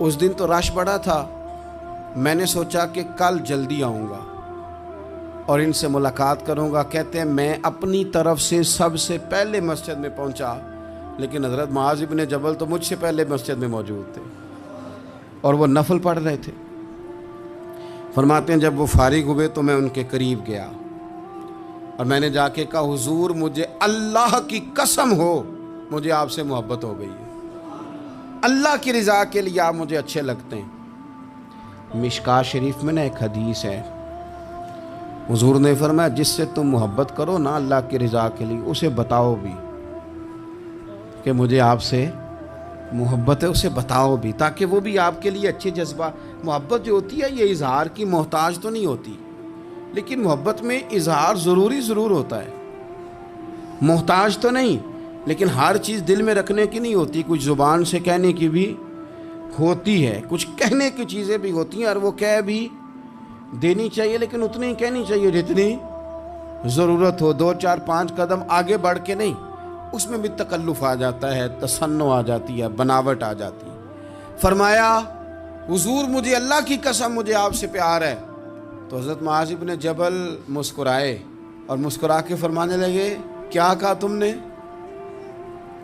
उस दिन तो रश बड़ा था, मैंने सोचा कि कल जल्दी आऊँगा और इनसे मुलाकात करूँगा। कहते हैं मैं अपनी तरफ से सबसे पहले मस्जिद में पहुँचा, लेकिन हज़रत मुआज़ इब्न जबल तो मुझसे पहले मस्जिद में मौजूद थे और वो नफल पढ़ रहे थे। फरमाते हैं जब वो फारिग हुए तो मैं उनके करीब गया और मैंने जाके कहा, हुजूर मुझे अल्लाह की कसम हो मुझे आपसे मोहब्बत हो गई है, अल्लाह की रज़ा के लिए आप मुझे अच्छे लगते हैं। मिशकात शरीफ में ना एक हदीस है, हुजूर ने फरमाया जिससे तुम मोहब्बत करो ना अल्लाह की रज़ा के लिए, उसे बताओ भी कि मुझे आपसे मोहब्बत है, उसे बताओ भी, ताकि वो भी आपके लिए अच्छे जज्बा। मोहब्बत जो होती है ये इजहार की मोहताज तो नहीं होती, लेकिन मोहब्बत में इजहार ज़रूर होता है, मोहताज तो नहीं, लेकिन हर चीज़ दिल में रखने की नहीं होती, कुछ ज़ुबान से कहने की भी होती है, कुछ कहने की चीज़ें भी होती हैं और वो कह भी देनी चाहिए, लेकिन उतनी ही कहनी चाहिए जितनी ज़रूरत हो। 2 4 5 कदम आगे बढ़ के नहीं, उसमें भी तकल्लुफ़ आ जाता है, तसन्नो आ जाती है, बनावट आ जाती है। फरमाया हुजूर मुझे अल्लाह की कसम मुझे आपसे प्यार है। तो हज़रत मुआज़ इब्न जबल मुस्कुराए और मुस्कुरा के फरमाने लगे, क्या कहा तुमने?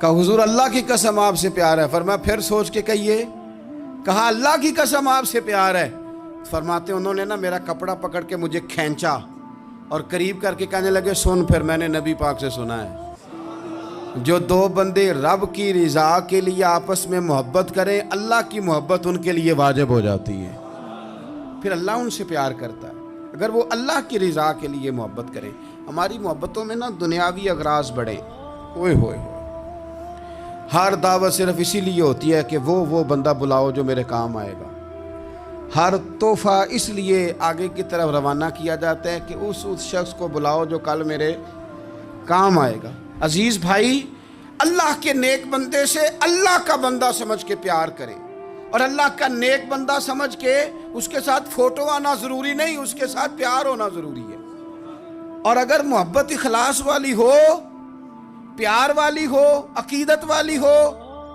कहा हुजूर अल्लाह की कसम आपसे प्यार है। फरमाया फिर सोच के कहिए। कहा अल्लाह की कसम आपसे प्यार है। फरमाते उन्होंने ना मेरा कपड़ा पकड़ के मुझे खींचा और करीब करके कहने लगे, सुन फिर मैंने नबी पाक से सुना है, जो 2 बंदे रब की रज़ा के लिए आपस में मोहब्बत करें, अल्लाह की मोहब्बत उनके लिए वाजिब हो जाती है, फिर अल्लाह उनसे प्यार करता है अगर वो अल्लाह की रज़ा के लिए मोहब्बत करें। हमारी मोहब्बतों में ना दुनियावी अगराज बढ़े, ओए होए, हर दावत सिर्फ इसीलिए होती है कि वो बंदा बुलाओ जो मेरे काम आएगा, हर तोहफ़ा इसलिए आगे की तरफ रवाना किया जाता है कि उस शख्स को बुलाओ जो कल मेरे काम आएगा। अजीज़ भाई, अल्लाह के नेक बंदे से अल्लाह का बंदा समझ के प्यार करें और अल्लाह का नेक बंदा समझ के उसके साथ फ़ोटो आना ज़रूरी नहीं, उसके साथ प्यार होना ज़रूरी है। और अगर मोहब्बत इखलास वाली हो, प्यार वाली हो, अकीदत वाली हो,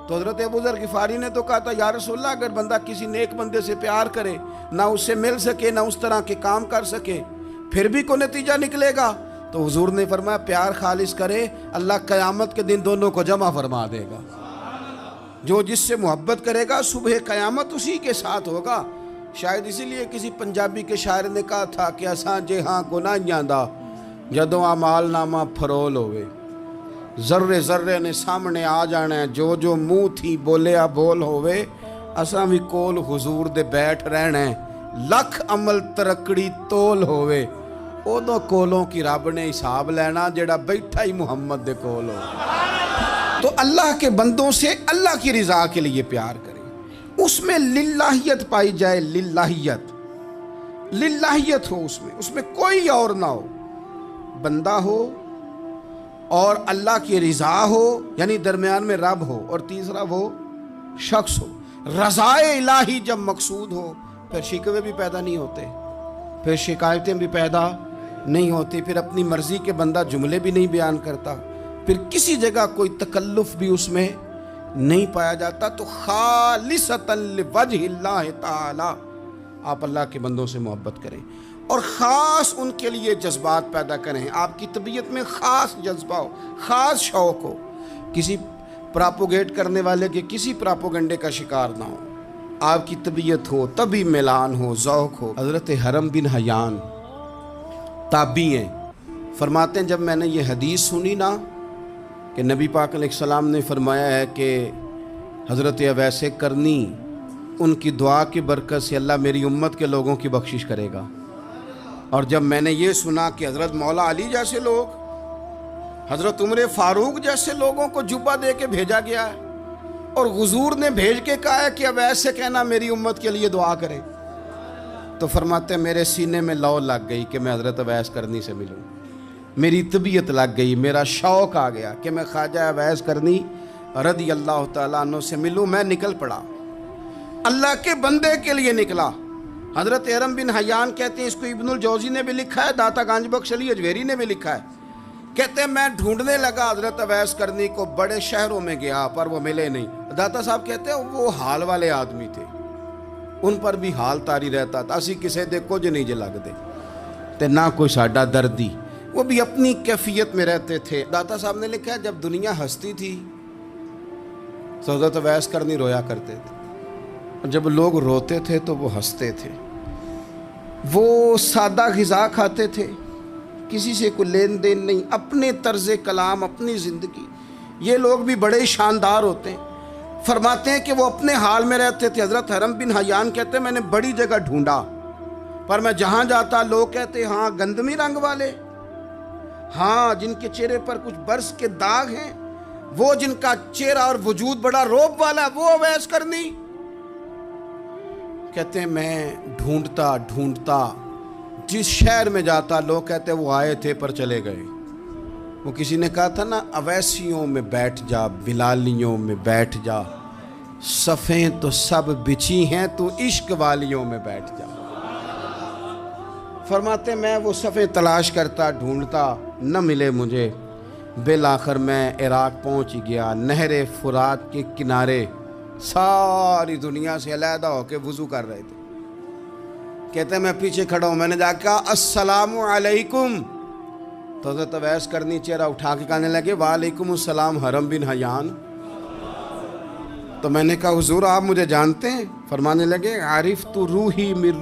तो हज़रत अबू ज़र ग़िफ़ारी ने तो कहा था, या रसूलल्लाह अगर बंदा किसी नेक बंदे से प्यार करे, ना उससे मिल सके, ना उस तरह के काम कर सके, फिर भी कोई नतीजा निकलेगा? तो हुजूर ने फरमाया प्यार खालिस करे, अल्लाह क़यामत के दिन दोनों को जमा फरमा देगा। जो जिससे मोहब्बत करेगा सुबह क़यामत उसी के साथ होगा। शायद इसीलिए किसी पंजाबी के शायर ने कहा था कि असां जे हाँ गुनाहियां दा जदों अमाल नामा फरोल होवे, ज़र्रे ज़र्रे ने सामने आ जाना है, जो जो मुँह थी बोलिया बोल होवे, असां भी कोल हुजूर दे बैठ रहना है, लख अमल तरकड़ी तोल होवे, उदों कोलों की रब ने हिसाब लेना जेड़ा बैठा ही मुहम्मद दे कोल हो। तो अल्लाह के बंदों से अल्लाह की रज़ा के लिए प्यार करें, उसमें लिल्लाहियत पाई जाए, लिल्लाहियत हो उसमें कोई और ना हो, बंदा हो और अल्लाह की रज़ा हो, यानी दरमियान में रब हो, और तीसरा वो शख्स हो। रज़ाए इलाही जब मकसूद हो फिर शिकवे भी पैदा नहीं होते, फिर शिकायतें भी पैदा नहीं होती, फिर अपनी मर्ज़ी के बंदा जुमले भी नहीं बयान करता, फिर किसी जगह कोई तकल्लुफ़ भी उसमें नहीं पाया जाता। तो खालिसतन लिवजहिल्लाह ताला आप अल्लाह के बंदों से मोहब्बत करें और ख़ास उनके लिए जज्बात पैदा करें। आपकी तबीयत में ख़ास जज्बा हो, ख़ास शौक़ हो, किसी प्रापोगेट करने वाले के किसी प्रापोगंडे का शिकार ना हो, आपकी तबीयत हो, तभी मिलान हो, ज़ौक़ हो। हज़रत हरम बिन हयान ताबी हैं, फरमाते हैं जब मैंने ये हदीस सुनी ना कि नबी पाक अलैहिस्सलाम ने फरमाया है कि हज़रत अवैस करनी उनकी दुआ की बरकत से अल्लाह मेरी उम्मत के लोगों की बख्शिश करेगा, और जब मैंने ये सुना कि हज़रत मौला अली जैसे लोग, हज़रत उमर फ़ारूक जैसे लोगों को जुब्बा दे के भेजा गया है और हुजूर ने भेज के कहा है कि अवैस से कहना मेरी उम्मत के लिए दुआ करे, तो फरमाते मेरे सीने में लौ लग गई कि मैं हज़रत अवैस करनी से मिलूं, मेरी तबीयत लग गई, मेरा शौक़ आ गया कि मैं ख्वाजा अवैस करनी रदी अल्लाह तआला अन्हु से मिलूं। मैं निकल पड़ा, अल्लाह के बंदे के लिए निकला। हज़रत हरम बिन हयान कहते हैं, इसको इब्नुल जौज़ी ने भी लिखा है, दाता गांज बख्श अली अजवेरी ने भी लिखा है, कहते हैं मैं ढूंढने लगा हज़रत अवैस करनी को, बड़े शहरों में गया पर वो मिले नहीं। दाता साहब कहते हैं वो हाल वाले आदमी थे, ان پر بھی حال تاری رہتا تھا، اسی کسے دے کچھ نہیں جے لگ دے تے نہ کوئی ساڈا دردی، وہ بھی اپنی کیفیت میں رہتے تھے۔ داتا صاحب نے لکھا ہے جب دنیا ہستی تھی تو حضرت اویس کرنی رویا کرتے تھے، اور جب لوگ روتے تھے تو وہ ہنستے تھے۔ وہ سادہ غذا کھاتے تھے، کسی سے کوئی لین دین نہیں، اپنے طرز کلام، اپنی زندگی۔ یہ لوگ بھی بڑے شاندار ہوتے ہیں، فرماتے ہیں کہ وہ اپنے حال میں رہتے تھے۔ حضرت حرم بن حیان کہتے ہیں میں نے بڑی جگہ ڈھونڈا، پر میں جہاں جاتا لوگ کہتے ہاں گندمی رنگ والے، ہاں جن کے چہرے پر کچھ برس کے داغ ہیں، وہ جن کا چہرہ اور وجود بڑا روب والا، وہ اویس کرنی۔ کہتے ہیں میں ڈھونڈتا جس شہر میں جاتا لوگ کہتے ہیں وہ آئے تھے پر چلے گئے۔ وہ کسی نے کہا تھا نا اویسیوں میں بیٹھ جا، بلالیوں میں بیٹھ جا، صفیں تو سب بچھی ہیں تو عشق والیوں میں بیٹھ جا۔ فرماتے میں وہ صفیں تلاش کرتا ڈھونڈتا، نہ ملے مجھے، بالآخر میں عراق پہنچ گیا۔ نہر فرات کے کنارے ساری دنیا سے علیحدہ ہو کے وضو کر رہے تھے۔ کہتے ہیں میں پیچھے کھڑا ہوں، میں نے جا کے کہا السلام علیکم، تو حضرت اویس کرنی چہرہ اٹھا کے کہنے لگے وعلیکم السلام حرم بن حیان۔ تو میں نے کہا حضور آپ مجھے جانتے ہیں؟ فرمانے لگے عارف تو روحی من